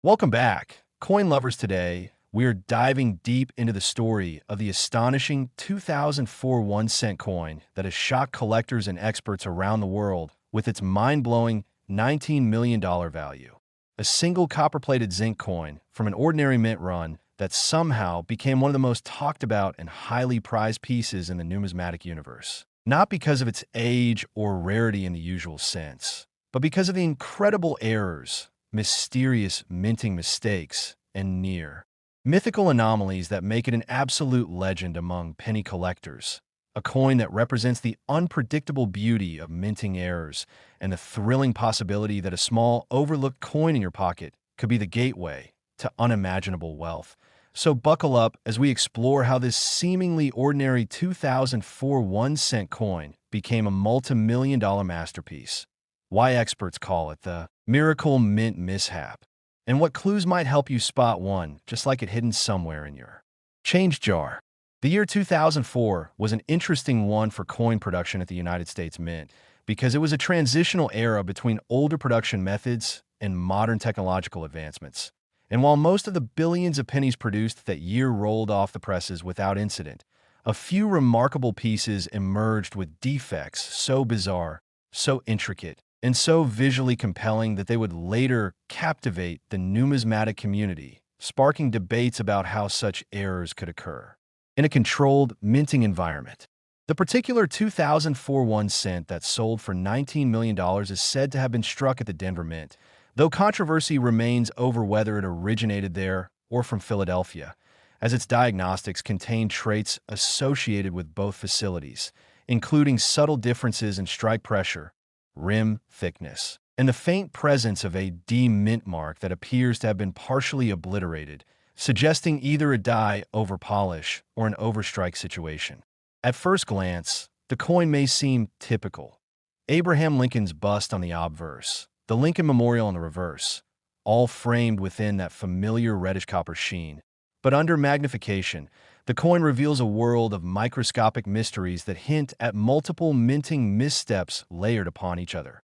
Welcome back, coin lovers. Today, we are diving deep into the story of the astonishing 2004 1-cent coin that has shocked collectors and experts around the world with its mind-blowing $19 million value. A single copper-plated zinc coin from an ordinary mint run that somehow became one of the most talked about and highly prized pieces in the numismatic universe. Not because of its age or rarity in the usual sense, but because of the incredible errors, mysterious minting mistakes, and near mythical anomalies that make it an absolute legend among penny collectors. A coin that represents the unpredictable beauty of minting errors and the thrilling possibility that a small, overlooked coin in your pocket could be the gateway to unimaginable wealth. So buckle up as we explore how this seemingly ordinary 2004 1-cent coin became a multi-million-dollar masterpiece, why experts call it the miracle mint mishap, and what clues might help you spot one just like it hidden somewhere in your change jar. The year 2004 was an interesting one for coin production at the United States Mint because it was a transitional era between older production methods and modern technological advancements. And while most of the billions of pennies produced that year rolled off the presses without incident, a few remarkable pieces emerged with defects so bizarre, so intricate, and so visually compelling that they would later captivate the numismatic community, sparking debates about how such errors could occur in a controlled minting environment. The particular 2004 1-cent that sold for $19 million is said to have been struck at the Denver Mint, though controversy remains over whether it originated there or from Philadelphia, as its diagnostics contain traits associated with both facilities, including subtle differences in strike pressure, rim thickness, and the faint presence of a D-mint mark that appears to have been partially obliterated, suggesting either a die over polish or an overstrike situation. At first glance, the coin may seem typical. Abraham Lincoln's bust on the obverse, the Lincoln Memorial on the reverse, all framed within that familiar reddish copper sheen. But under magnification, the coin reveals a world of microscopic mysteries that hint at multiple minting missteps layered upon each other,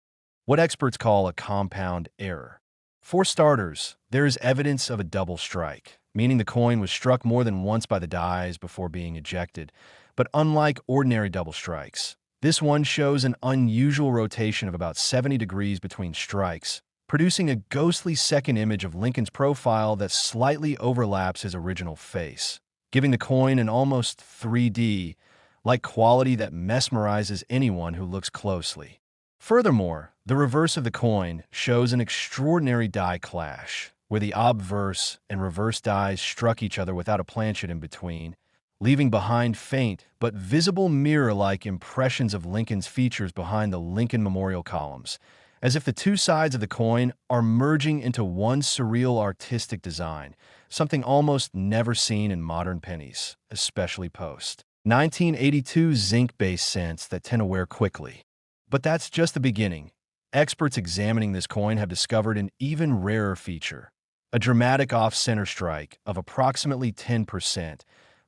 what experts call a compound error. For starters, there is evidence of a double strike, meaning the coin was struck more than once by the dies before being ejected. But unlike ordinary double strikes, this one shows an unusual rotation of about 70 degrees between strikes, producing a ghostly second image of Lincoln's profile that slightly overlaps his original face, giving the coin an almost 3D-like quality that mesmerizes anyone who looks closely. Furthermore, the reverse of the coin shows an extraordinary die clash, where the obverse and reverse dies struck each other without a planchet in between, leaving behind faint but visible mirror-like impressions of Lincoln's features behind the Lincoln Memorial columns, as if the two sides of the coin are merging into one surreal artistic design, something almost never seen in modern pennies, especially post-1982 zinc-based cents that tend to wear quickly. But that's just the beginning. Experts examining this coin have discovered an even rarer feature, a dramatic off-center strike of approximately 10%,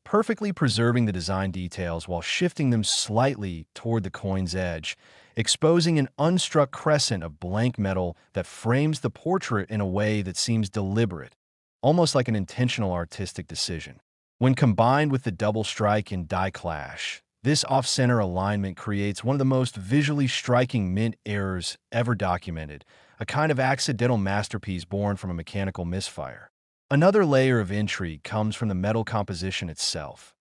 perfectly preserving the design details while shifting them slightly toward the coin's edge, exposing an unstruck crescent of blank metal that frames the portrait in a way that seems deliberate, almost like an intentional artistic decision. When combined with the double strike and die clash, this off-center alignment creates one of the most visually striking mint errors ever documented, a kind of accidental masterpiece born from a mechanical misfire. Another layer of intrigue comes from the metal composition itself.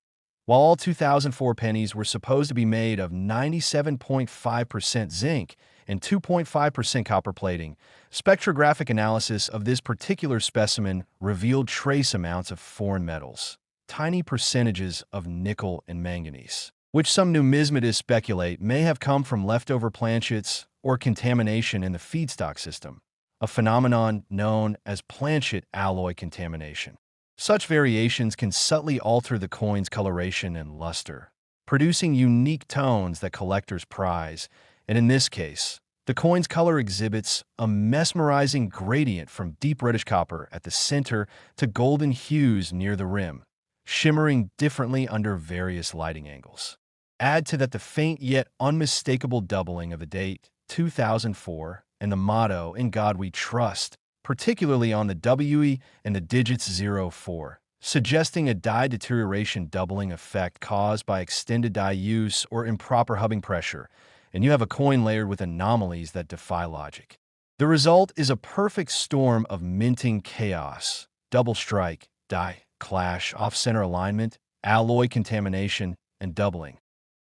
While all 2004 pennies were supposed to be made of 97.5% zinc and 2.5% copper plating, spectrographic analysis of this particular specimen revealed trace amounts of foreign metals, tiny percentages of nickel and manganese, which some numismatists speculate may have come from leftover planchets or contamination in the feedstock system, a phenomenon known as planchet alloy contamination. Such variations can subtly alter the coin's coloration and luster, producing unique tones that collectors prize, and in this case, the coin's color exhibits a mesmerizing gradient from deep reddish copper at the center to golden hues near the rim, shimmering differently under various lighting angles. Add to that the faint yet unmistakable doubling of the date, 2004, and the motto, "In God We Trust," particularly on the W and the digits 0, 4, suggesting a die deterioration doubling effect caused by extended die use or improper hubbing pressure, and you have a coin layered with anomalies that defy logic. The result is a perfect storm of minting chaos: double strike, die clash, off-center alignment, alloy contamination, and doubling,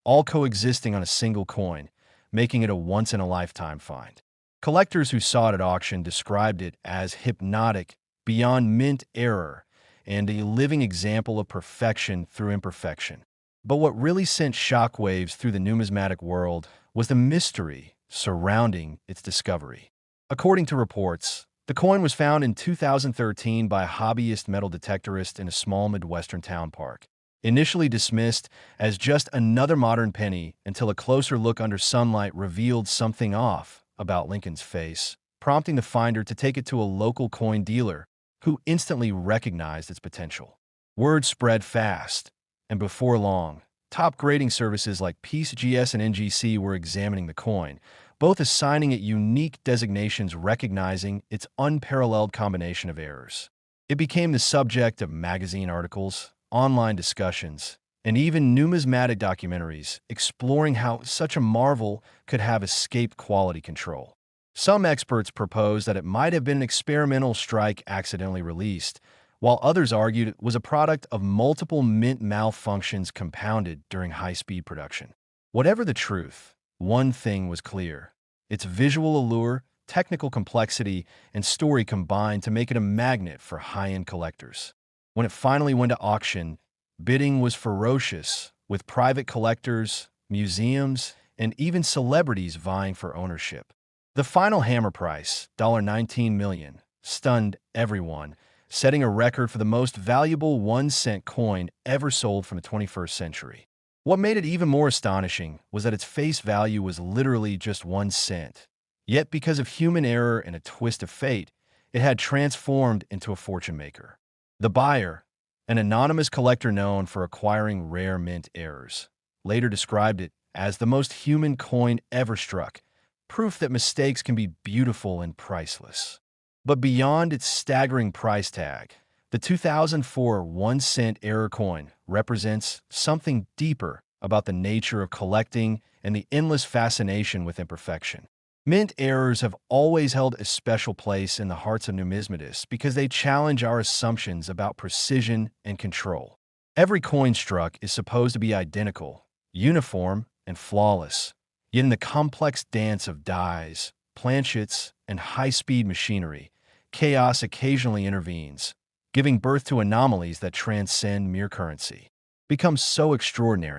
all coexisting on a single coin, making it a once-in-a-lifetime find. Collectors who saw it at auction described it as hypnotic, beyond mint error, and a living example of perfection through imperfection. But what really sent shockwaves through the numismatic world was the mystery surrounding its discovery. According to reports, the coin was found in 2013 by a hobbyist metal detectorist in a small Midwestern town park. Initially dismissed as just another modern penny until a closer look under sunlight revealed something off about Lincoln's face, prompting the finder to take it to a local coin dealer who instantly recognized its potential. Word spread fast, and before long, top grading services like PCGS and NGC were examining the coin, both assigning it unique designations recognizing its unparalleled combination of errors. It became the subject of magazine articles, online discussions, and even numismatic documentaries exploring how such a marvel could have escaped quality control. Some experts proposed that it might have been an experimental strike accidentally released, while others argued it was a product of multiple mint malfunctions compounded during high-speed production. Whatever the truth, one thing was clear: its visual allure, technical complexity, and story combined to make it a magnet for high-end collectors. When it finally went to auction, bidding was ferocious, with private collectors, museums, and even celebrities vying for ownership. The final hammer price, $19 million, stunned everyone, setting a record for the most valuable 1-cent coin ever sold from the 21st century. What made it even more astonishing was that its face value was literally just 1 cent. Yet because of human error and a twist of fate, it had transformed into a fortune maker. The buyer, an anonymous collector known for acquiring rare mint errors, later described it as the most human coin ever struck, proof that mistakes can be beautiful and priceless. But beyond its staggering price tag, the 2004 1-cent error coin represents something deeper about the nature of collecting and the endless fascination with imperfection. Mint errors have always held a special place in the hearts of numismatists because they challenge our assumptions about precision and control. Every coin struck is supposed to be identical, uniform, and flawless. Yet in the complex dance of dies, planchets, and high-speed machinery, chaos occasionally intervenes, giving birth to anomalies that transcend mere currency. Becomes so extraordinary